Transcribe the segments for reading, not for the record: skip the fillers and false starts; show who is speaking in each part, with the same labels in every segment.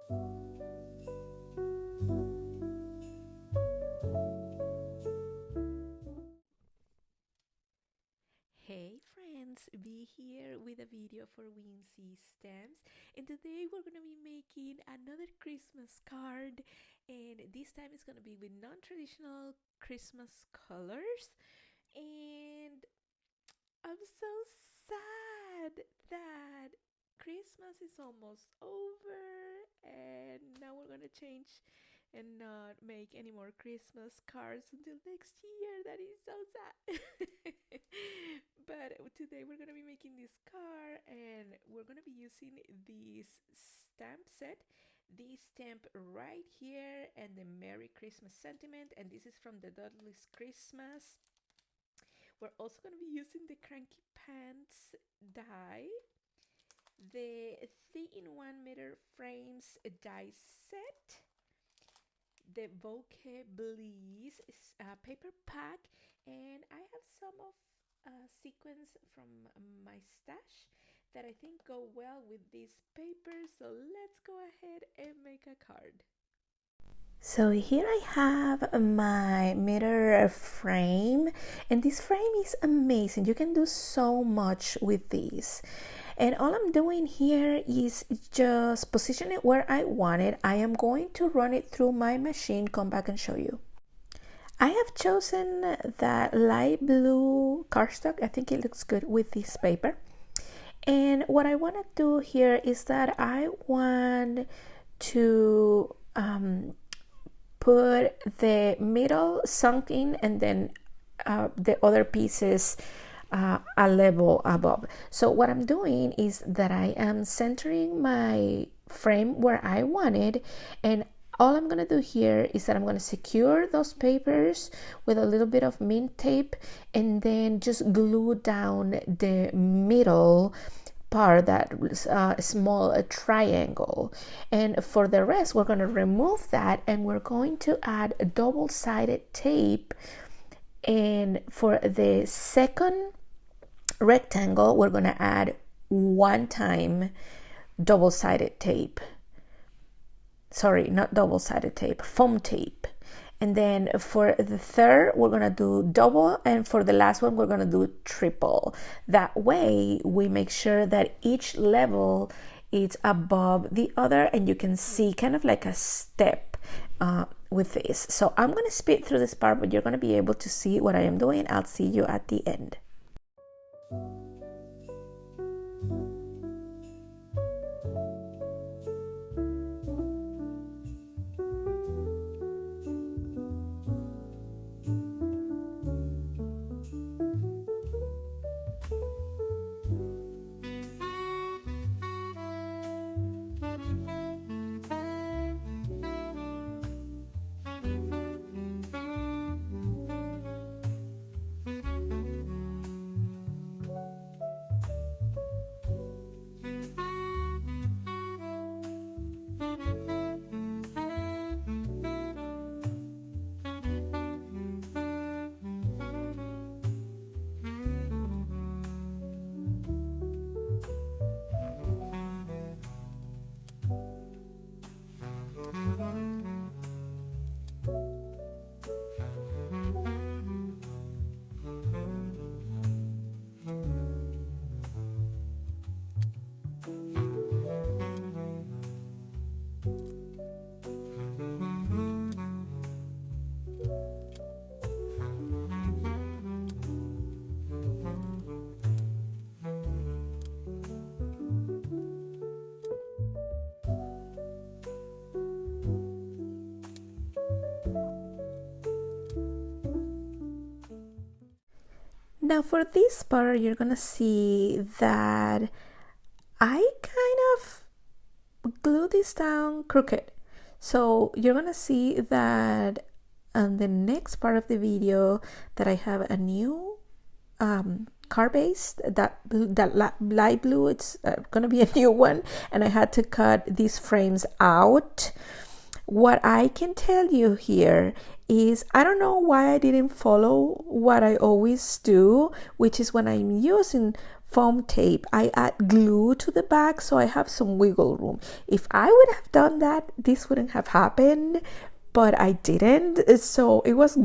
Speaker 1: Hey friends, be here with a video for Whimsy stamps, and today we're gonna be making another Christmas card, and this time it's gonna be with non-traditional Christmas colors. And I'm so sad that Christmas is almost over, and now we're gonna change and not make any more Christmas cards until next year. That is so sad. But today we're gonna be making this card, and we're gonna be using this stamp set. This stamp right here and the Merry Christmas sentiment, and this is from the Dudley's Christmas. We're also going to be using the Cranky Pants die, the 3-in-1 meter frames die set, the Bouquet Bliss paper pack, and I have some of sequins from my stash that I think go well with this paper. So let's go ahead and make a card. So here I have my mirror frame, and this frame is amazing. You can do so much with this. And all I'm doing here is just position it where I want it. I am going to run it through my machine, come back and show you. I have chosen that light blue cardstock. I think it looks good with this paper. And what I want to do here is that I want to put the middle sunk in, and then the other pieces a level above. So what I'm doing is that I am centering my frame where I want it, and all I'm going to do here is that I'm going to secure those papers with a little bit of mint tape, and then just glue down the middle part, that small triangle. And for the rest, we're going to remove that, and we're going to add a double-sided tape. And for the second rectangle, we're going to add one time double-sided tape. Sorry, not double-sided tape, foam tape. And then for the third, we're going to do double, and for the last one, we're going to do triple. That way, we make sure that each level is above the other, and you can see kind of like a step with this. So I'm going to speed through this part, but you're going to be able to see what I am doing. I'll see you at the end. Now for this part, you're gonna see that I kind of glue this down crooked. So you're gonna see that on the next part of the video that I have a new card base, that light blue. It's gonna be a new one, and I had to cut these frames out. What I can tell you here is I don't know why I didn't follow what I always do, which is when I'm using foam tape. I add glue to the back so I have some wiggle room. If I would have done that, this wouldn't have happened, but I didn't. So it was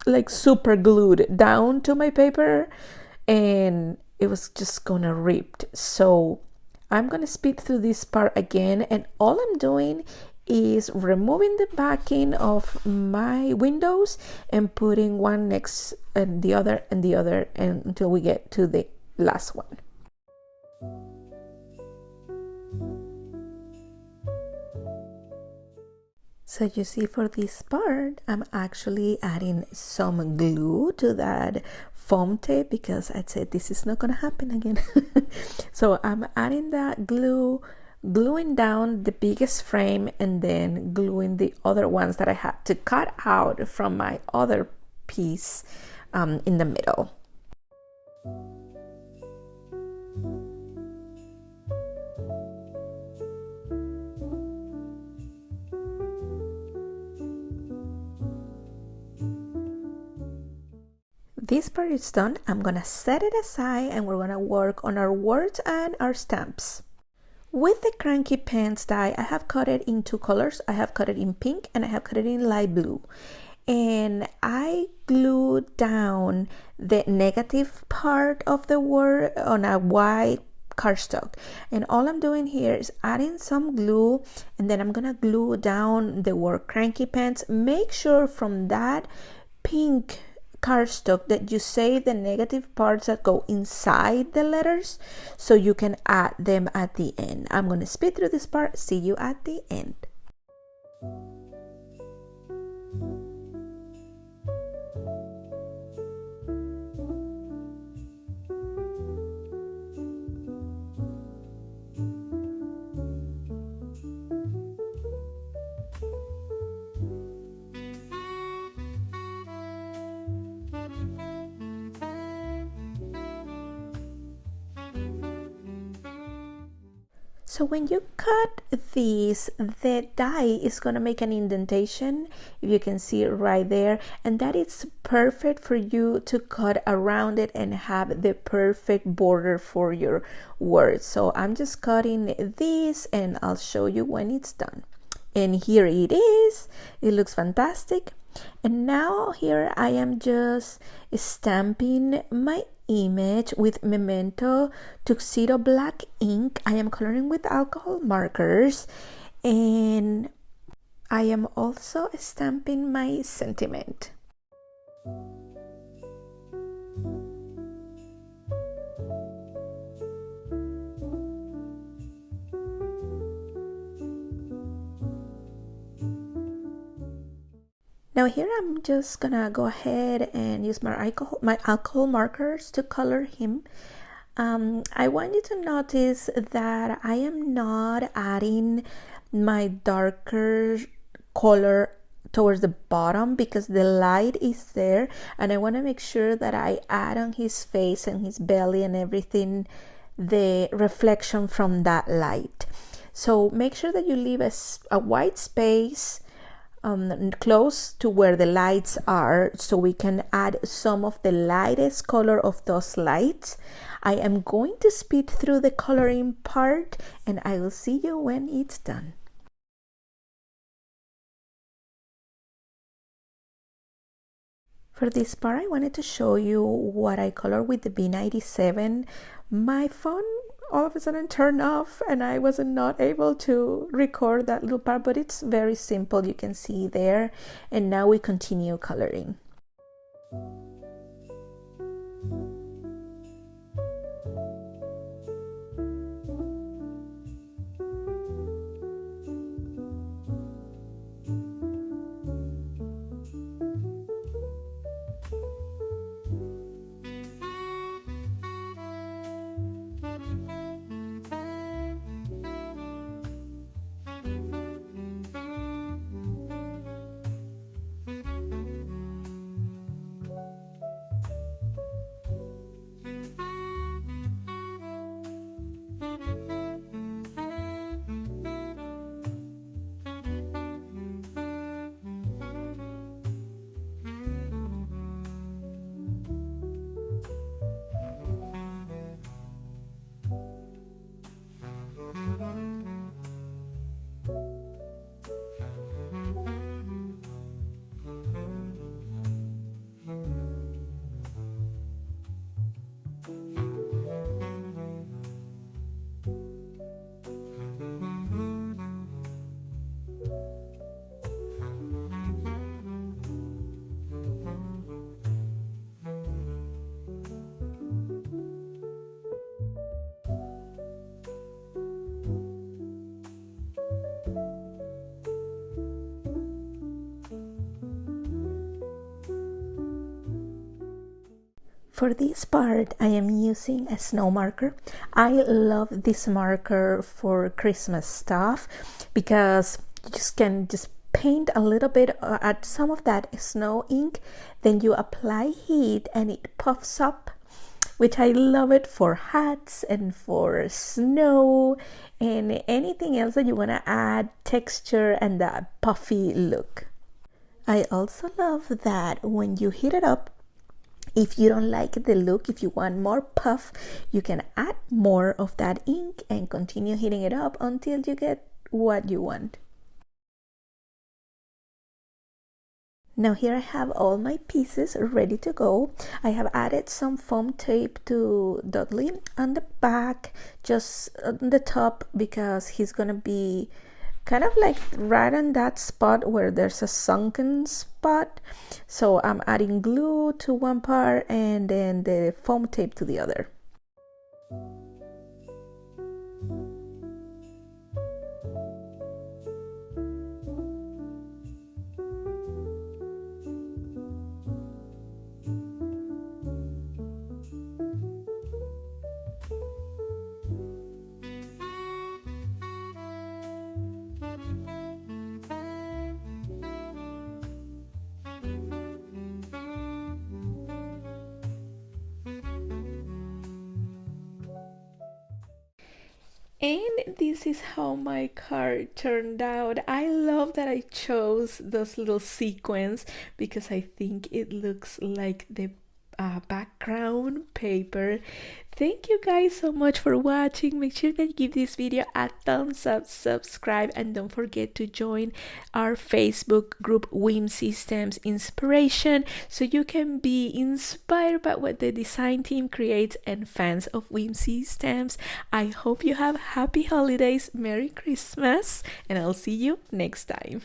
Speaker 1: like super glued down to my paper and it was just gonna rip. So I'm gonna speed through this part again, and all I'm doing is removing the backing of my windows and putting one next and the other and the other, and until we get to the last one. So you see, for this part, I'm actually adding some glue to that foam tape because I said this is not gonna happen again. So I'm adding that glue, gluing down the biggest frame, and then gluing the other ones that I had to cut out from my other piece in the middle. This part is done. I'm gonna set it aside and we're gonna work on our words and our stamps. With the Cranky pens die, I have cut it in two colors. I have cut it in pink and I have cut it in light blue. And I glued down the negative part of the word on a white cardstock. And all I'm doing here is adding some glue, and then I'm gonna glue down the word Cranky pens. Make sure from that pink cardstock that you save the negative parts that go inside the letters so you can add them at the end. I'm going to speed through this part. See you at the end. So when you cut these, the die is going to make an indentation, if you can see it right there, and that is perfect for you to cut around it and have the perfect border for your words. So I'm just cutting this and I'll show you when it's done. And here it is. It looks fantastic. And now here I am just stamping my image with Memento Tuxedo black ink. I am coloring with alcohol markers, and I am also stamping my sentiment. Now here I'm just gonna go ahead and use my alcohol markers to color him. I want you to notice that I am not adding my darker color towards the bottom because the light is there, and I want to make sure that I add on his face and his belly and everything the reflection from that light. So make sure that you leave a white space close to where the lights are so we can add some of the lightest color of those lights. I am going to speed through the coloring part and I will see you when it's done. For this part, I wanted to show you what I color with the B97. My phone all of a sudden turned off and I was not able to record that little part, but it's very simple, you can see there. And now we continue coloring. For this part, I am using a snow marker. I love this marker for Christmas stuff because you can just paint a little bit at some of that snow ink, then you apply heat and it puffs up, which I love it for hats and for snow and anything else that you want to add texture and that puffy look. I also love that when you heat it up, if you don't like the look, if you want more puff, you can add more of that ink and continue heating it up until you get what you want. Now here I have all my pieces ready to go. I have added some foam tape to Dudley on the back, just on the top, because he's gonna be kind of like right on that spot where there's a sunken spot. So I'm adding glue to one part and then the foam tape to the other. And this is how my card turned out. I love that I chose those little sequins because I think it looks like the background paper. Thank you guys so much for watching. Make sure that you give this video a thumbs up, subscribe, and don't forget to join our Facebook group Whimsy Stamps Inspiration so you can be inspired by what the design team creates and fans of Whimsy Stamps. I hope you have happy holidays, Merry Christmas, and I'll see you next time.